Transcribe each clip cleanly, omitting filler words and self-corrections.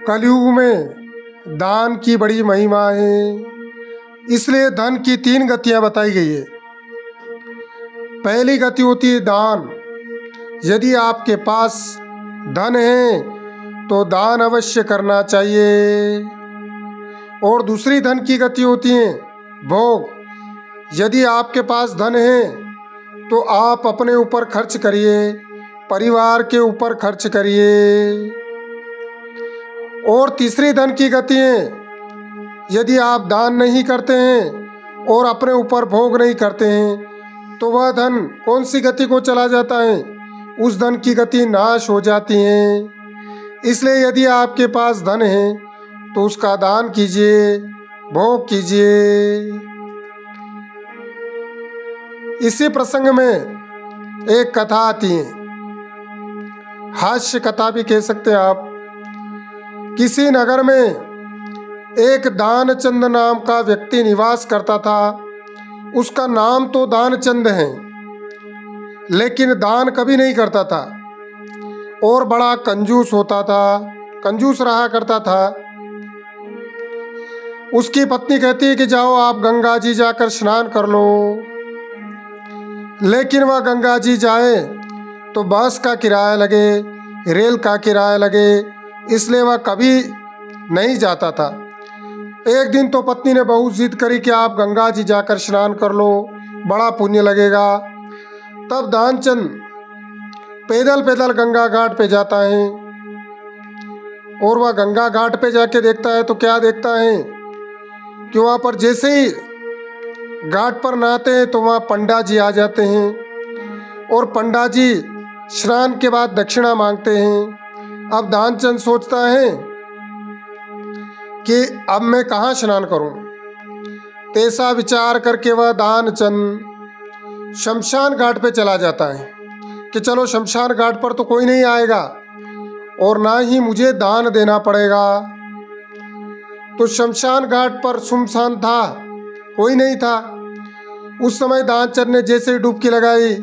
कलयुग में दान की बड़ी महिमा है, इसलिए धन की 3 गतियां बताई गई है। पहली गति होती है दान। यदि आपके पास धन है तो दान अवश्य करना चाहिए। और दूसरी धन की गति होती है भोग। यदि आपके पास धन है तो आप अपने ऊपर खर्च करिए, परिवार के ऊपर खर्च करिए। और तीसरी धन की गति है, यदि आप दान नहीं करते हैं और अपने ऊपर भोग नहीं करते हैं तो वह धन कौन सी गति को चला जाता है? उस धन की गति नाश हो जाती है। इसलिए यदि आपके पास धन है तो उसका दान कीजिए, भोग कीजिए। इसी प्रसंग में एक कथा आती है, हास्य कथा भी कह सकते हैं आप। किसी नगर में एक दानचंद नाम का व्यक्ति निवास करता था। उसका नाम तो दानचंद है, लेकिन दान कभी नहीं करता था और बड़ा कंजूस होता था, कंजूस रहा करता था। उसकी पत्नी कहती है कि जाओ आप गंगा जी जाकर स्नान कर लो, लेकिन वह गंगा जी जाए तो बस का किराया लगे, रेल का किराया लगे, इसलिए वह कभी नहीं जाता था। एक दिन तो पत्नी ने बहुत जिद करी कि आप गंगा जी जाकर स्नान कर लो, बड़ा पुण्य लगेगा। तब दानचंद पैदल पैदल गंगा घाट पे जाता है और वह गंगा घाट पे जाके देखता है तो क्या देखता है कि वहाँ पर जैसे ही घाट पर नहाते हैं तो वहाँ पंडा जी आ जाते हैं और पंडा जी स्नान के बाद दक्षिणा मांगते हैं। अब दानचंद सोचता है कि अब मैं कहाँ स्नान करूं। ऐसा विचार करके वह दानचंद शमशान घाट पे चला जाता है कि चलो शमशान घाट पर तो कोई नहीं आएगा और ना ही मुझे दान देना पड़ेगा। तो शमशान घाट पर सुनसान था, कोई नहीं था। उस समय दानचंद ने जैसे ही डुबकी लगाई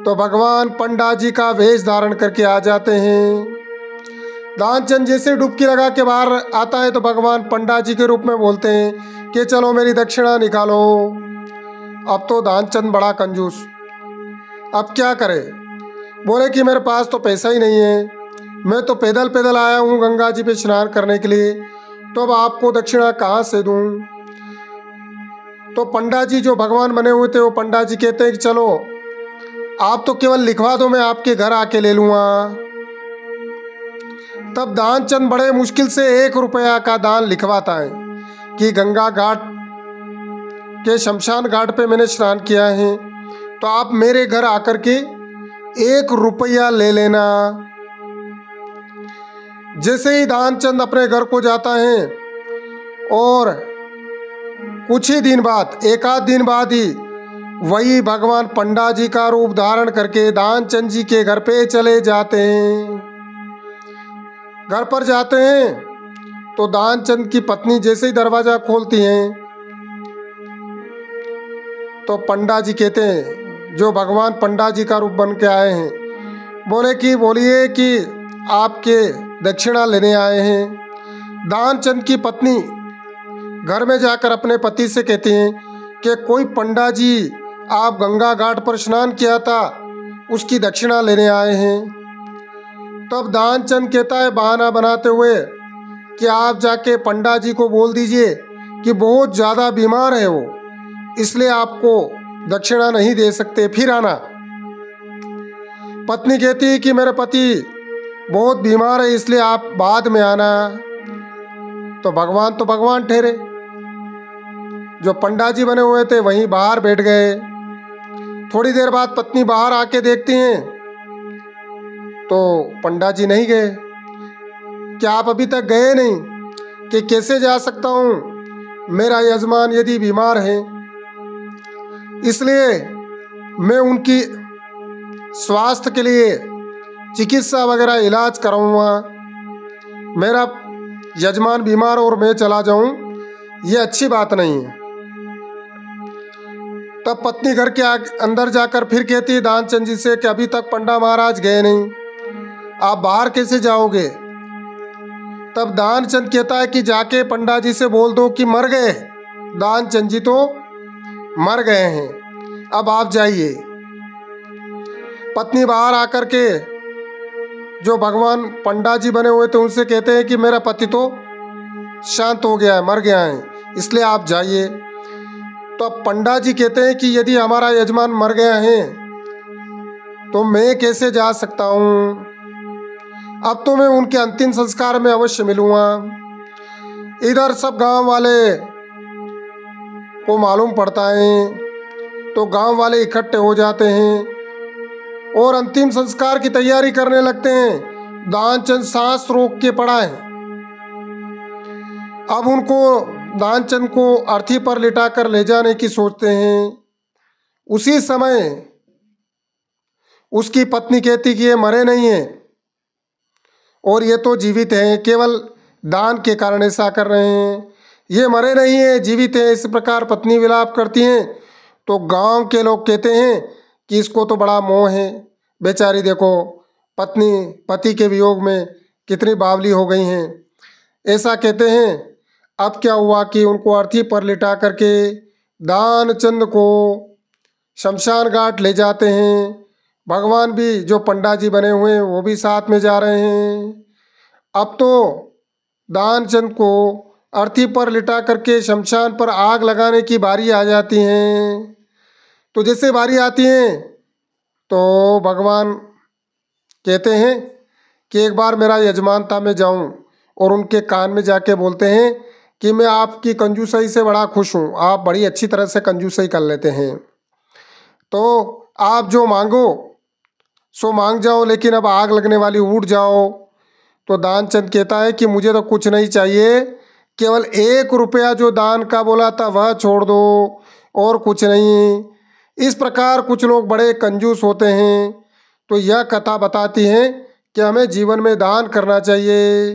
तो भगवान पंडा जी का वेश धारण करके आ जाते हैं। दानचंद जैसे डुबकी लगा के बाहर आता है तो भगवान पंडा जी के रूप में बोलते हैं कि चलो मेरी दक्षिणा निकालो। अब तो दानचंद बड़ा कंजूस, अब क्या करे? बोले कि मेरे पास तो पैसा ही नहीं है, मैं तो पैदल पैदल आया हूँ गंगा जी पे स्नान करने के लिए, तो अब आपको दक्षिणा कहाँ से दूँ? तो पंडा जी जो भगवान बने हुए थे वो पंडा जी कहते हैं कि चलो आप तो केवल लिखवा दो, मैं आपके घर आके ले लूँगा। तब दानचंद बड़े मुश्किल से 1 रुपया का दान लिखवाता है कि गंगा घाट के शमशान घाट पे मैंने स्नान किया है, तो आप मेरे घर आकर के 1 रुपया ले लेना। जैसे ही दानचंद अपने घर को जाता है और कुछ ही दिन बाद, 1 आध दिन बाद ही वही भगवान पंडा जी का रूप धारण करके दानचंद जी के घर पे चले जाते हैं। घर पर जाते हैं तो दानचंद की पत्नी जैसे ही दरवाजा खोलती हैं तो पंडा जी कहते हैं, जो भगवान पंडा जी का रूप बन के आए हैं, बोले कि बोलिए कि आपके दक्षिणा लेने आए हैं। दानचंद की पत्नी घर में जाकर अपने पति से कहती हैं कि कोई पंडा जी आप गंगा घाट पर स्नान किया था, उसकी दक्षिणा लेने आए हैं। तब दानचंद कहता है बहाना बनाते हुए कि आप जाके पंडा जी को बोल दीजिए कि बहुत ज़्यादा बीमार है वो, इसलिए आपको दक्षिणा नहीं दे सकते, फिर आना। पत्नी कहती है कि मेरे पति बहुत बीमार है, इसलिए आप बाद में आना। तो भगवान ठहरे, जो पंडा जी बने हुए थे वहीं बाहर बैठ गए। थोड़ी देर बाद पत्नी बाहर आके देखती हैं तो पंडा जी नहीं गए। क्या आप अभी तक गए नहीं? कि कैसे जा सकता हूँ, मेरा यजमान यदि बीमार है, इसलिए मैं उनकी स्वास्थ्य के लिए चिकित्सा वगैरह इलाज कराऊंगा। मेरा यजमान बीमार और मैं चला जाऊं, ये अच्छी बात नहीं है। तब पत्नी घर के अंदर जाकर फिर कहती है दानचंद जी से कि अभी तक पंडा महाराज गए नहीं, आप बाहर कैसे जाओगे? तब दानचंद कहता है कि जाके पंडा जी से बोल दो कि मर गए, दानचंद जी तो मर गए हैं, अब आप जाइए। पत्नी बाहर आकर के जो भगवान पंडा जी बने हुए थे उनसे कहते हैं कि मेरा पति तो शांत हो गया है, मर गया है, इसलिए आप जाइए। तो अब पंडा जी कहते हैं कि यदि हमारा यजमान मर गया है तो मैं कैसे जा सकता हूँ, अब तो मैं उनके अंतिम संस्कार में अवश्य मिलूँगा। इधर सब गांव वाले को मालूम पड़ता है तो गांव वाले इकट्ठे हो जाते हैं और अंतिम संस्कार की तैयारी करने लगते हैं। दानचंद सांस रोक के पड़ा है। अब उनको दानचंद को अर्थी पर लिटाकर ले जाने की सोचते हैं। उसी समय उसकी पत्नी कहती कि ये मरे नहीं हैं और ये तो जीवित हैं, केवल दान के कारण ऐसा कर रहे हैं, ये मरे नहीं हैं, जीवित हैं। इस प्रकार पत्नी विलाप करती हैं तो गांव के लोग कहते हैं कि इसको तो बड़ा मोह है, बेचारी देखो पत्नी पति के वियोग में कितनी बावली हो गई हैं, ऐसा कहते हैं। अब क्या हुआ कि उनको अर्थी पर लिटा करके दानचंद को शमशान घाट ले जाते हैं। भगवान भी जो पंडा जी बने हुए हैं वो भी साथ में जा रहे हैं। अब तो दानचंद को अर्थी पर लिटा करके शमशान पर आग लगाने की बारी आ जाती है। तो जैसे बारी आती है तो भगवान कहते हैं कि एक बार मेरा यजमान था, मैं जाऊं और उनके कान में जाके बोलते हैं कि मैं आपकी कंजूसई से बड़ा खुश हूँ, आप बड़ी अच्छी तरह से कंजूसई कर लेते हैं, तो आप जो मांगो सो मांग जाओ, लेकिन अब आग लगने वाली उठ जाओ। तो दानचंद कहता है कि मुझे तो कुछ नहीं चाहिए, केवल 1 रुपया जो दान का बोला था वह छोड़ दो, और कुछ नहीं। इस प्रकार कुछ लोग बड़े कंजूस होते हैं। तो यह कथा बताती है कि हमें जीवन में दान करना चाहिए।